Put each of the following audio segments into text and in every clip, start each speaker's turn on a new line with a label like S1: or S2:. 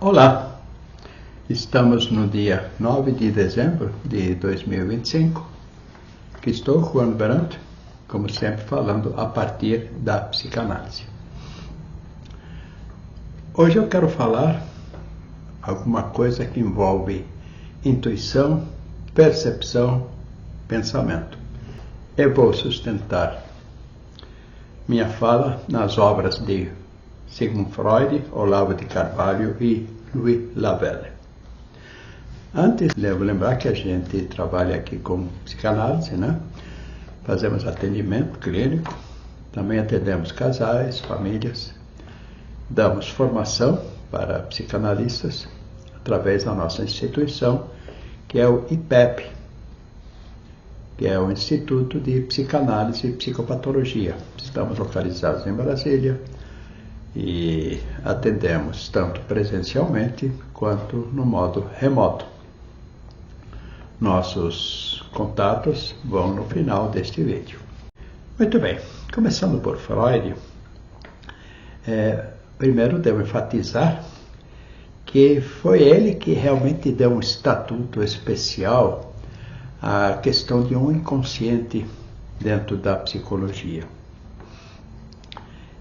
S1: Olá, estamos no dia 9 de dezembro de 2025, que estou, Juan Brandt, como sempre falando a partir da psicanálise. Hoje eu quero falar alguma coisa que envolve intuição, percepção, pensamento. Eu vou sustentar minha fala nas obras de Sigmund Freud, Olavo de Carvalho e Louis Lavelle. Antes, devo lembrar que a gente trabalha aqui com psicanálise, né? Fazemos atendimento clínico, também atendemos casais, famílias, damos formação para psicanalistas através da nossa instituição, que é o IPEP, que é o Instituto de Psicanálise e Psicopatologia. Estamos localizados em Brasília e atendemos tanto presencialmente quanto no modo remoto. Nossos contatos vão no final deste vídeo. Muito bem, começando por Freud, primeiro devo enfatizar que foi ele que realmente deu um estatuto especial à questão de um inconsciente dentro da psicologia.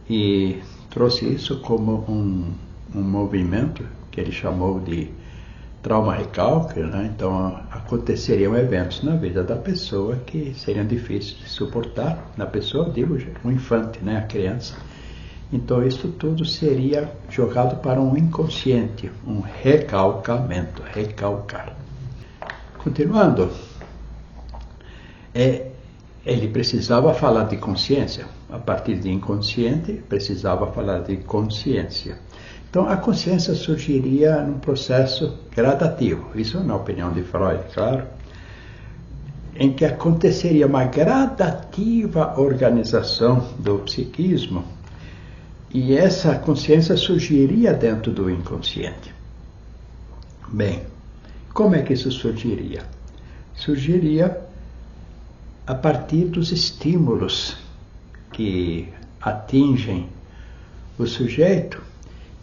S1: E trouxe isso como um movimento que ele chamou de trauma-recalque, né? Então aconteceriam eventos na vida da pessoa que seriam difíceis de suportar, na pessoa, digo, um infante, né? A criança. Então isso tudo seria jogado para um inconsciente, um recalcamento, recalcar. Continuando, ele precisava falar de consciência. A partir de inconsciente, precisava falar de consciência. Então, a consciência surgiria num processo gradativo. Isso na opinião de Freud, claro. Em que aconteceria uma gradativa organização do psiquismo e essa consciência surgiria dentro do inconsciente. Bem, como é que isso surgiria? Surgiria a partir dos estímulos que atingem o sujeito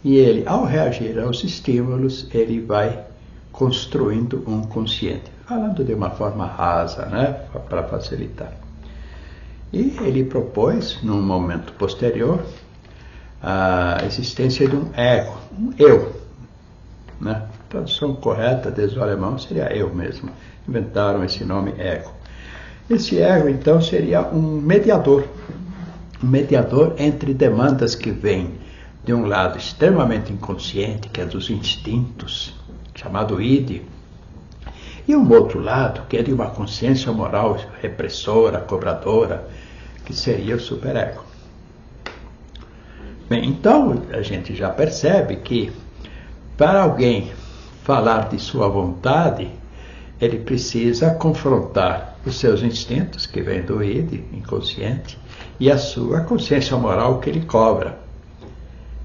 S1: e ele, ao reagir aos estímulos, ele vai construindo um consciente, falando de uma forma rasa, né, para facilitar. E ele propôs, num momento posterior, a existência de um ego, um eu, né? A tradução correta desde o alemão seria eu mesmo. Inventaram esse nome ego. Esse ego, então, seria um mediador entre demandas que vêm de um lado extremamente inconsciente, que é dos instintos, chamado id, e um outro lado, que é de uma consciência moral repressora, cobradora, que seria o superego. Bem, então, a gente já percebe que, para alguém falar de sua vontade, ele precisa confrontar os seus instintos, que vêm do id, inconsciente, e a sua consciência moral que ele cobra.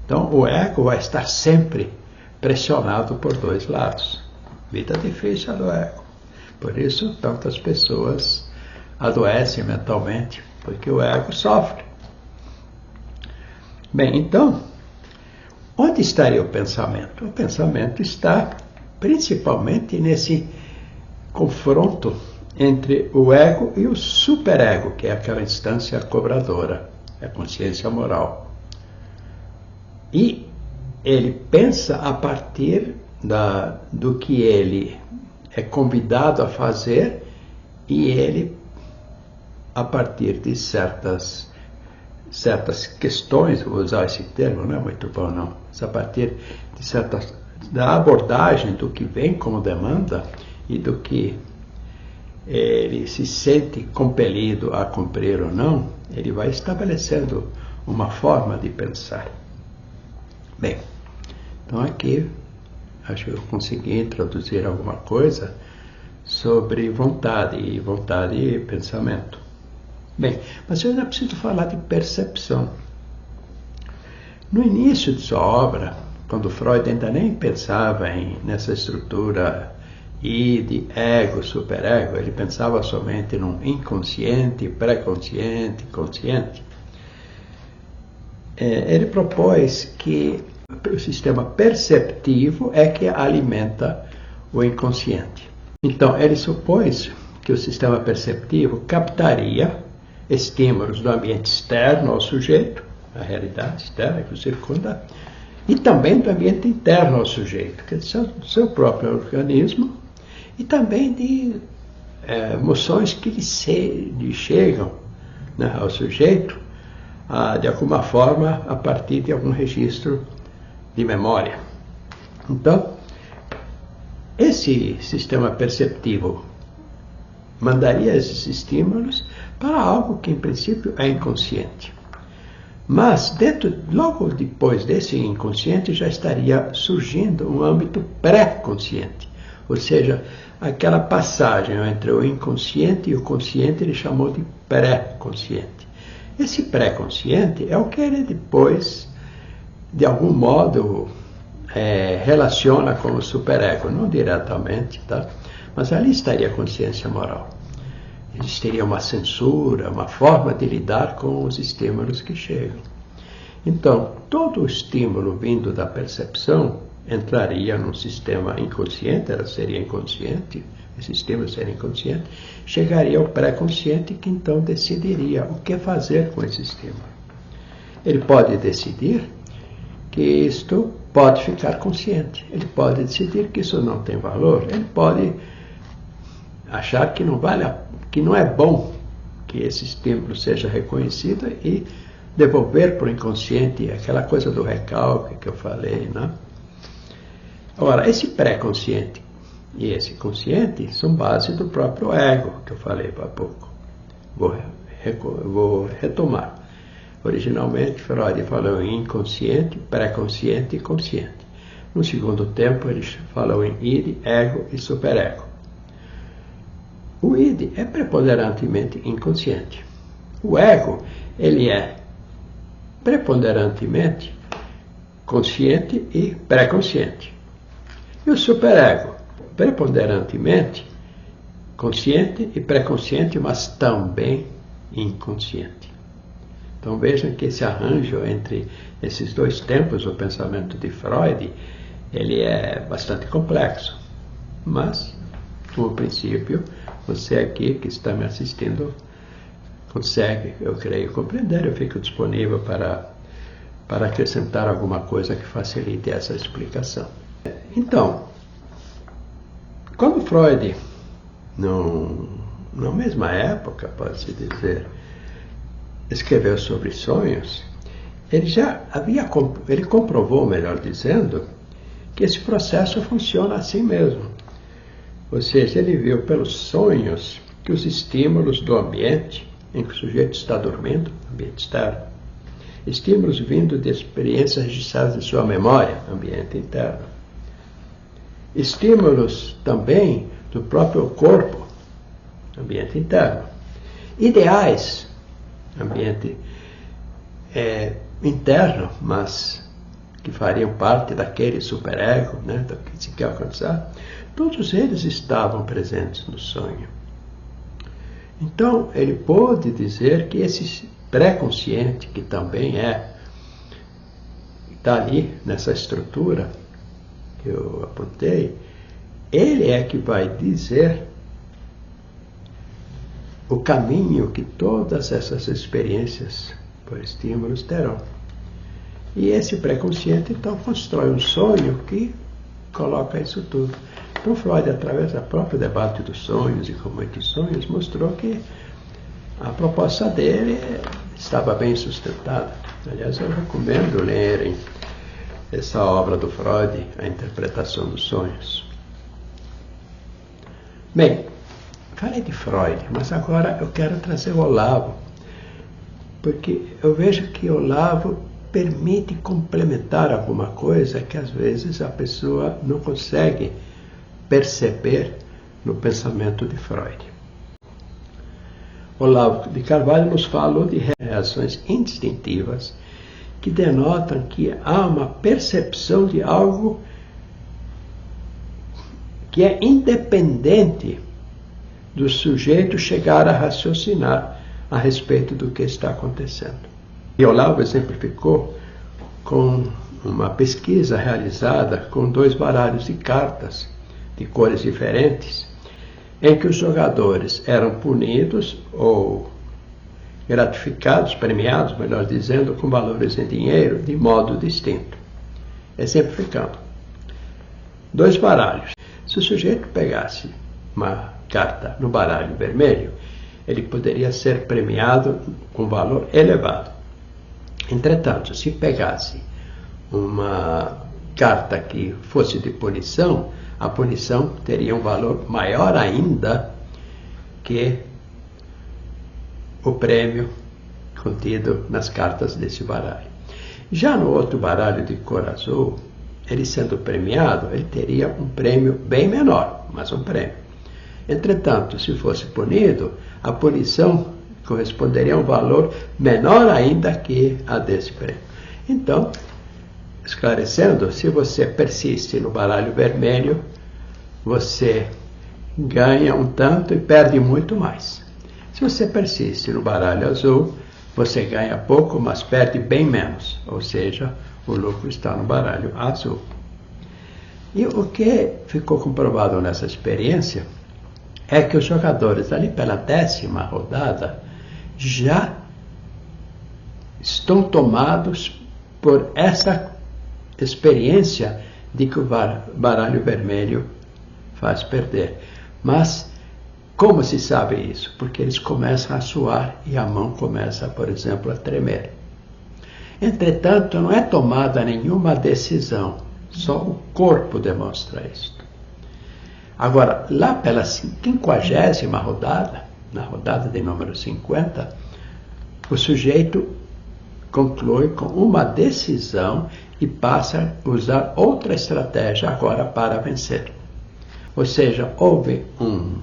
S1: Então, o ego vai estar sempre pressionado por dois lados. Vida difícil do ego. Por isso, tantas pessoas adoecem mentalmente, porque o ego sofre. Bem, então, onde estaria o pensamento? O pensamento está principalmente nesse confronto entre o ego e o superego, que é aquela instância cobradora, é a consciência moral. E ele pensa a partir do que ele é convidado a fazer e ele, a partir de certas questões, vou usar esse termo, não é muito bom não, mas a partir de da abordagem do que vem como demanda e do que ele se sente compelido a cumprir ou não, ele vai estabelecendo uma forma de pensar. Bem, então aqui acho que eu consegui introduzir alguma coisa sobre vontade e pensamento. Bem, mas eu ainda preciso falar de percepção. No início de sua obra, quando Freud ainda nem pensava nessa estrutura id, ego, superego, ele pensava somente num inconsciente, pré-consciente, consciente. Ele propôs que O sistema perceptivo é que alimenta o inconsciente. Então, ele supôs que o sistema perceptivo captaria estímulos do ambiente externo ao sujeito, a realidade externa que o circunda, e também do ambiente interno ao sujeito, que é do seu próprio organismo, e também de emoções que lhe chegam, né, ao sujeito, de alguma forma, a partir de algum registro de memória. Então, esse sistema perceptivo mandaria esses estímulos para algo que, em princípio, é inconsciente. Mas, logo depois desse inconsciente, já estaria surgindo um âmbito pré-consciente. Ou seja, aquela passagem entre o inconsciente e o consciente ele chamou de pré-consciente. Esse pré-consciente é o que ele depois, de algum modo, relaciona com o superego, não diretamente, tá? Mas ali estaria a consciência moral. Existiria uma censura, uma forma de lidar com os estímulos que chegam. Então, todo estímulo vindo da percepção entraria num sistema inconsciente, ela seria inconsciente, esse estímulo seria inconsciente, chegaria ao pré-consciente que então decidiria o que fazer com esse estímulo. Ele pode decidir que isto pode ficar consciente, ele pode decidir que isso não tem valor, ele pode achar que não é bom que esse estímulo seja reconhecido e devolver para o inconsciente aquela coisa do recalque que eu falei, né? Ora, esse pré-consciente e esse consciente são base do próprio ego, que eu falei há pouco. Vou retomar. Originalmente, Freud falou em inconsciente, pré-consciente e consciente. No segundo tempo, ele falou em id, ego e superego. O id é preponderantemente inconsciente. O ego, ele é preponderantemente consciente e pré-consciente. E o superego, preponderantemente consciente e pré-consciente, mas também inconsciente. Então vejam que esse arranjo entre esses dois tempos do pensamento de Freud, ele é bastante complexo. Mas, como princípio, você aqui que está me assistindo consegue, eu creio, compreender. Eu fico disponível para acrescentar alguma coisa que facilite essa explicação. Então, quando Freud, na mesma época, pode-se dizer, escreveu sobre sonhos, ele comprovou, melhor dizendo, que esse processo funciona assim mesmo. Ou seja, ele viu pelos sonhos que os estímulos do ambiente em que o sujeito está dormindo, ambiente externo, estímulos vindo de experiências registradas em sua memória, ambiente interno, estímulos também do próprio corpo, ambiente interno, ideais, ambiente interno, mas que fariam parte daquele superego, né, do que se quer alcançar, todos eles estavam presentes no sonho. Então, ele pôde dizer que esse pré-consciente, que também está ali nessa estrutura que eu apontei, ele é que vai dizer o caminho que todas essas experiências por estímulos terão. E esse pré-consciente, então, constrói um sonho que coloca isso tudo. Então, Freud, através do próprio debate dos sonhos e com muitos sonhos, mostrou que a proposta dele estava bem sustentada. Aliás, eu recomendo lerem essa obra do Freud, A Interpretação dos Sonhos. Bem, falei de Freud, mas agora eu quero trazer o Olavo, porque eu vejo que o Olavo permite complementar alguma coisa que às vezes a pessoa não consegue perceber no pensamento de Freud. Olavo de Carvalho nos falou de reações instintivas que denotam que há uma percepção de algo que é independente do sujeito chegar a raciocinar a respeito do que está acontecendo. E Olavo exemplificou com uma pesquisa realizada com 2 baralhos de cartas de cores diferentes, em que os jogadores eram punidos ou gratificados, premiados, melhor dizendo, com valores em dinheiro de modo distinto. Exemplificando, 2 baralhos. Se o sujeito pegasse uma carta no baralho vermelho, ele poderia ser premiado com valor elevado. Entretanto, se pegasse uma carta que fosse de punição, a punição teria um valor maior ainda que o prêmio contido nas cartas desse baralho. Já no outro baralho de cor azul, ele sendo premiado, ele teria um prêmio bem menor, mas um prêmio. Entretanto, se fosse punido, a punição corresponderia a um valor menor ainda que a desse prêmio. Então, esclarecendo, se você persiste no baralho vermelho, você ganha um tanto e perde muito mais. Se você persiste no baralho azul, você ganha pouco, mas perde bem menos. Ou seja, o lucro está no baralho azul. E o que ficou comprovado nessa experiência é que os jogadores ali pela 10ª rodada já estão tomados por essa experiência de que o baralho vermelho faz perder. Mas como se sabe isso? Porque eles começam a suar e a mão começa, por exemplo, a tremer. Entretanto, não é tomada nenhuma decisão, só o corpo demonstra isso. Agora, lá pela 50ª rodada, na rodada de número 50, o sujeito conclui com uma decisão e passa a usar outra estratégia agora para vencer. Ou seja, houve um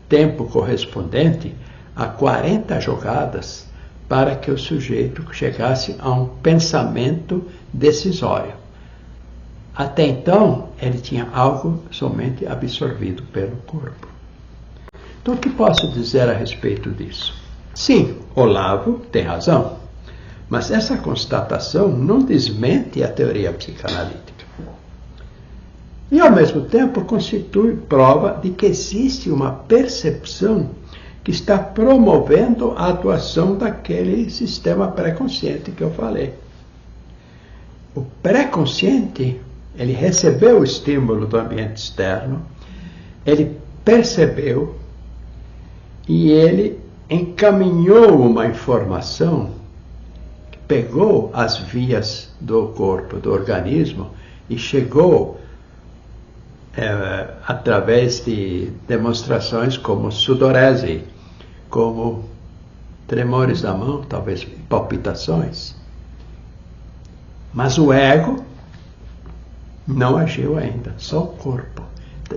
S1: tempo correspondente a 40 jogadas para que o sujeito chegasse a um pensamento decisório. Até então, ele tinha algo somente absorvido pelo corpo. Então, o que posso dizer a respeito disso? Sim, Olavo tem razão, mas essa constatação não desmente a teoria psicanalítica. E, ao mesmo tempo, constitui prova de que existe uma percepção que está promovendo a atuação daquele sistema pré-consciente que eu falei. O pré-consciente, ele recebeu o estímulo do ambiente externo, ele percebeu e ele encaminhou uma informação, pegou as vias do corpo, do organismo e chegou através de demonstrações como sudorese, como tremores da mão, talvez palpitações. Mas o ego não agiu ainda, só o corpo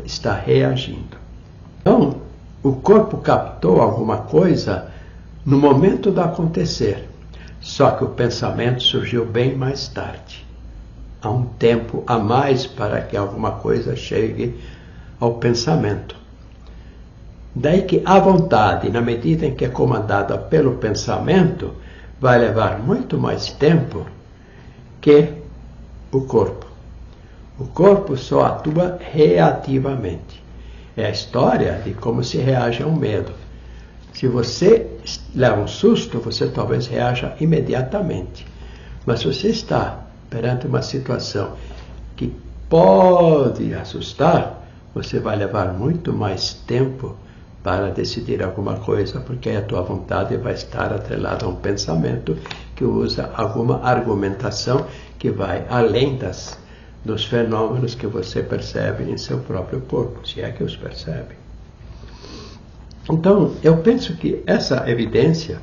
S1: está reagindo. Então, o corpo captou alguma coisa no momento do acontecer, só que o pensamento surgiu bem mais tarde. Há um tempo a mais para que alguma coisa chegue ao pensamento. Daí que a vontade, na medida em que é comandada pelo pensamento, vai levar muito mais tempo que o corpo. O corpo só atua reativamente. É a história de como se reage a um medo. Se você leva um susto, você talvez reaja imediatamente. Mas se você está perante uma situação que pode assustar, você vai levar muito mais tempo para decidir alguma coisa, porque a tua vontade vai estar atrelada a um pensamento que usa alguma argumentação que vai além dos fenômenos que você percebe em seu próprio corpo, se é que os percebe. Então, eu penso que essa evidência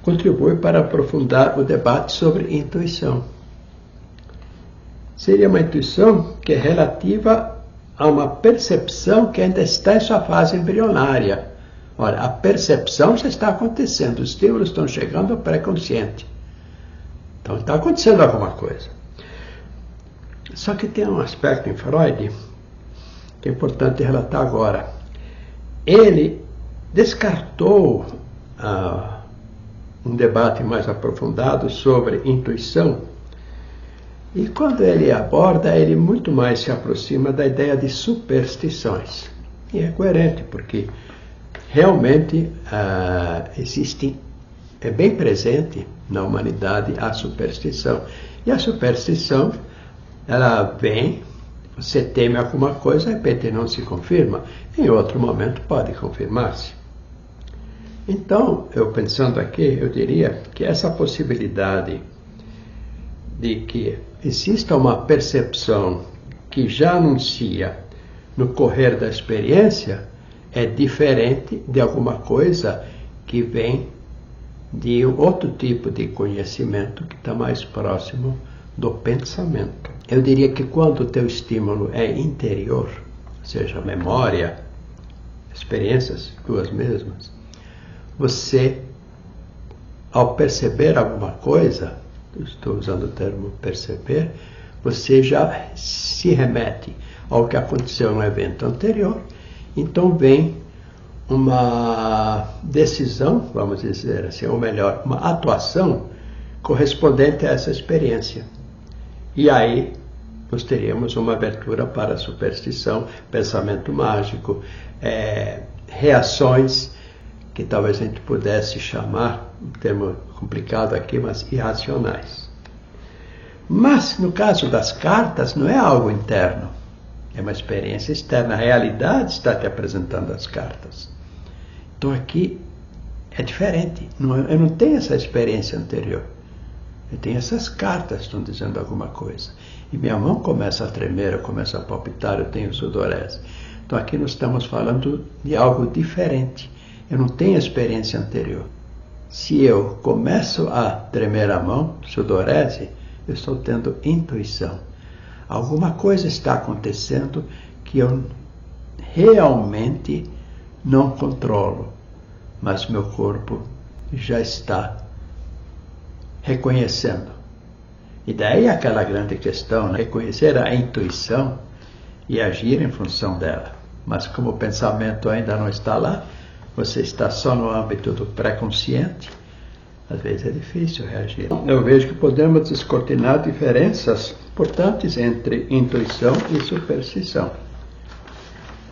S1: contribui para aprofundar o debate sobre intuição. Seria uma intuição que é relativa a uma percepção que ainda está em sua fase embrionária. Ora, a percepção já está acontecendo, os estímulos estão chegando ao pré-consciente. Então, está acontecendo alguma coisa. Só que tem um aspecto em Freud que é importante relatar agora. Ele descartou um debate mais aprofundado sobre intuição. E quando ele aborda, ele muito mais se aproxima da ideia de superstições. E é coerente, porque realmente existe, é bem presente na humanidade a superstição. E a superstição, ela vem, você teme alguma coisa, de repente não se confirma, em outro momento pode confirmar-se. Então, eu pensando aqui, eu diria que essa possibilidade de que exista uma percepção que já anuncia no correr da experiência é diferente de alguma coisa que vem de outro tipo de conhecimento que está mais próximo do pensamento. Eu diria que quando o teu estímulo é interior, ou seja, memória, experiências duas mesmas, você, ao perceber alguma coisa, estou usando o termo perceber, você já se remete ao que aconteceu no evento anterior, então vem uma decisão, vamos dizer assim, ou melhor, uma atuação correspondente a essa experiência. E aí nós teríamos uma abertura para a superstição, pensamento mágico, reações que talvez a gente pudesse chamar, um termo complicado aqui, mas irracionais. Mas, no caso das cartas, não é algo interno, é uma experiência externa. A realidade está te apresentando as cartas. Então aqui é diferente, eu não tenho essa experiência anterior. Eu tenho essas cartas que estão dizendo alguma coisa. E minha mão começa a tremer, eu começo a palpitar, eu tenho sudorese. Então aqui nós estamos falando de algo diferente. Eu não tenho experiência anterior. Se eu começo a tremer a mão, sudorese, eu estou tendo intuição. Alguma coisa está acontecendo que eu realmente não controlo, mas meu corpo já está reconhecendo. E daí aquela grande questão, né? Reconhecer a intuição e agir em função dela. Mas como o pensamento ainda não está lá, você está só no âmbito do pré-consciente, às vezes é difícil reagir. Eu vejo que podemos descortinar diferenças importantes entre intuição e superstição.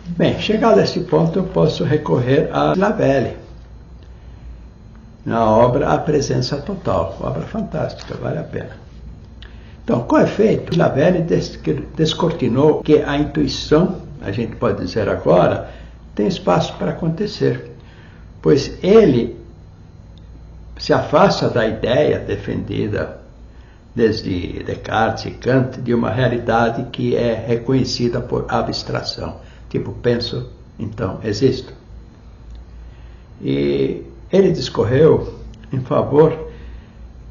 S1: Bem, chegado a esse ponto, eu posso recorrer a Slavelli, na obra A Presença Total, obra fantástica, vale a pena. Então, com efeito, Slavelli descortinou que a intuição, a gente pode dizer agora, tem espaço para acontecer, pois ele se afasta da ideia defendida desde Descartes e Kant de uma realidade que é reconhecida por abstração. Tipo, penso, então existo. E ele discorreu em favor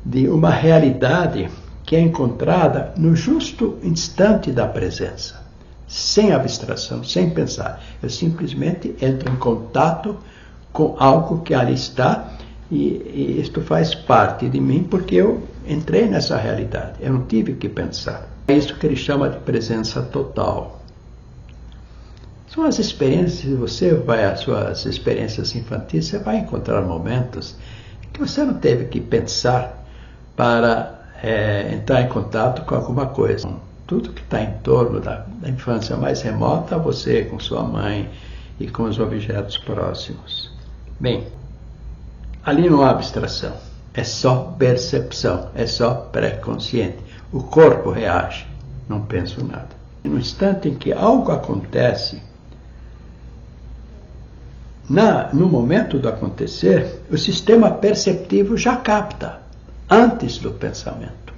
S1: de uma realidade que é encontrada no justo instante da presença, sem abstração, sem pensar. Eu simplesmente entro em contato com algo que ali está e isto faz parte de mim porque eu entrei nessa realidade, eu não tive que pensar. É isso que ele chama de presença total. São as experiências, você vai às suas experiências infantis, você vai encontrar momentos que você não teve que pensar para entrar em contato com alguma coisa. Tudo que está em torno da infância mais remota, você com sua mãe e com os objetos próximos. Bem, ali não há abstração, é só percepção, é só pré-consciente. O corpo reage, não penso nada. No instante em que algo acontece, no momento do acontecer, o sistema perceptivo já capta, antes do pensamento.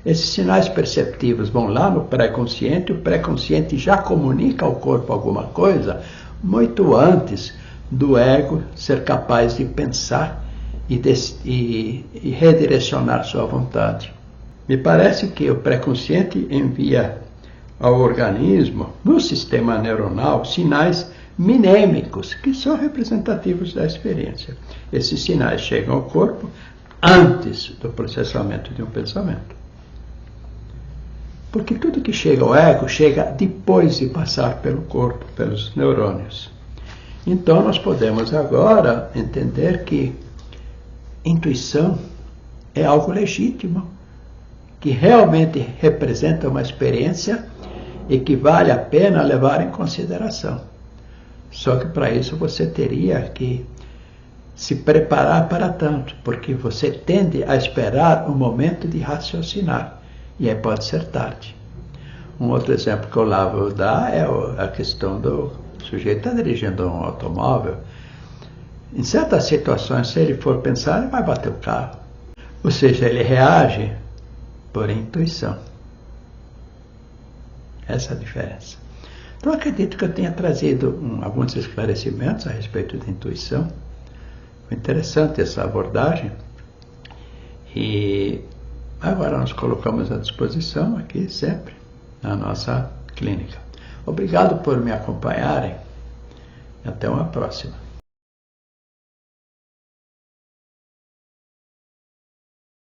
S1: Esses sinais perceptivos vão lá no pré-consciente, o pré-consciente já comunica ao corpo alguma coisa muito antes do ego ser capaz de pensar e redirecionar sua vontade. Me parece que o pré-consciente envia ao organismo, no sistema neuronal, sinais minêmicos, que são representativos da experiência. Esses sinais chegam ao corpo antes do processamento de um pensamento. Porque tudo que chega ao ego chega depois de passar pelo corpo, pelos neurônios. Então nós podemos agora entender que intuição é algo legítimo, que realmente representa uma experiência e que vale a pena levar em consideração. Só que para isso você teria que se preparar para tanto, porque você tende a esperar um momento de raciocinar, e aí pode ser tarde. Um outro exemplo que eu vou dar é a questão do sujeito estar dirigindo um automóvel. Em certas situações, se ele for pensar, ele vai bater o carro. Ou seja, ele reage por intuição. Essa é a diferença. Então, acredito que eu tenha trazido alguns esclarecimentos a respeito da intuição. Foi interessante essa abordagem. E agora nós colocamos à disposição aqui sempre na nossa clínica. Obrigado por me acompanharem. Até uma próxima.